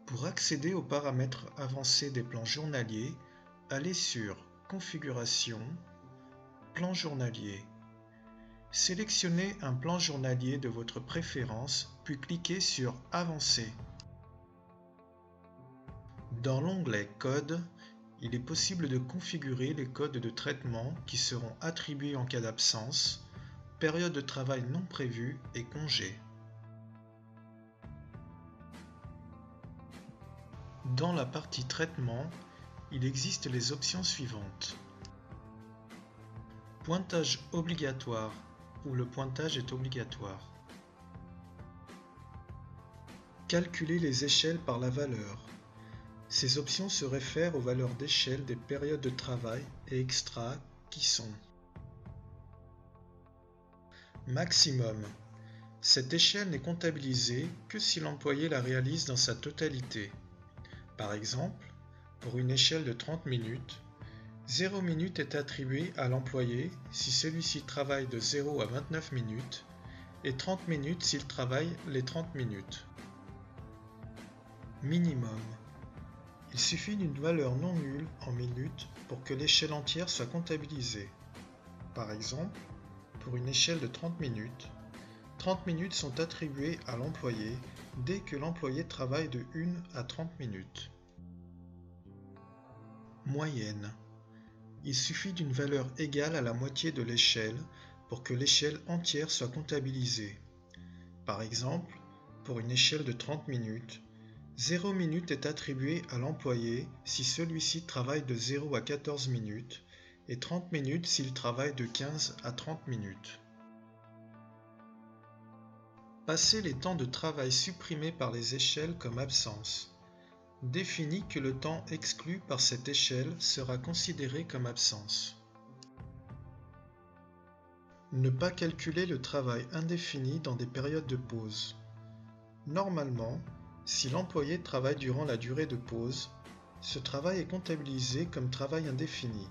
Pour accéder aux paramètres avancés des plans journaliers, allez sur Configuration, Plan journalier. Sélectionnez un plan journalier de votre préférence, puis cliquez sur Avancer. Dans l'onglet Code, il est possible de configurer les codes de traitement qui seront attribués en cas d'absence, période de travail non prévue et congé. Dans la partie Traitement, il existe les options suivantes. Pointage obligatoire, où le pointage est obligatoire. Calculer les échelles par la valeur. Ces options se réfèrent aux valeurs d'échelle des périodes de travail et extra qui sont maximum. Cette échelle n'est comptabilisée que si l'employé la réalise dans sa totalité. Par exemple, pour une échelle de 30 minutes, 0 minutes est attribuée à l'employé si celui-ci travaille de 0 à 29 minutes et 30 minutes s'il travaille les 30 minutes. Minimum. Il suffit d'une valeur non nulle en minutes pour que l'échelle entière soit comptabilisée. Par exemple, pour une échelle de 30 minutes sont attribuées à l'employé dès que l'employé travaille de 1 à 30 minutes. Moyenne. Il suffit d'une valeur égale à la moitié de l'échelle pour que l'échelle entière soit comptabilisée. Par exemple, pour une échelle de 30 minutes, 0 minutes est attribué à l'employé si celui-ci travaille de 0 à 14 minutes et 30 minutes s'il travaille de 15 à 30 minutes. Passez les temps de travail supprimés par les échelles comme absence. Définis que le temps exclu par cette échelle sera considéré comme absence. Ne pas calculer le travail indéfini dans des périodes de pause. Normalement, si l'employé travaille durant la durée de pause, ce travail est comptabilisé comme travail indéfini.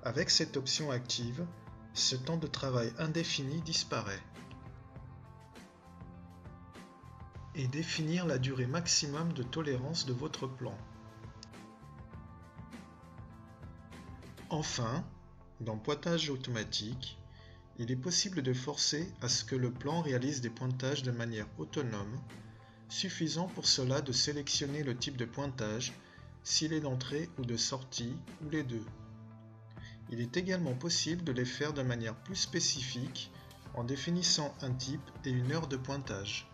Avec cette option active, ce temps de travail indéfini disparaît. Et définir la durée maximum de tolérance de votre plan. Enfin, dans Pointage automatique, il est possible de forcer à ce que le plan réalise des pointages de manière autonome, suffisant pour cela de sélectionner le type de pointage, s'il est d'entrée ou de sortie, ou les deux. Il est également possible de les faire de manière plus spécifique en définissant un type et une heure de pointage.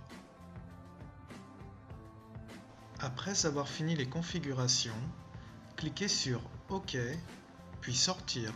Après avoir fini les configurations, cliquez sur OK, puis Sortir.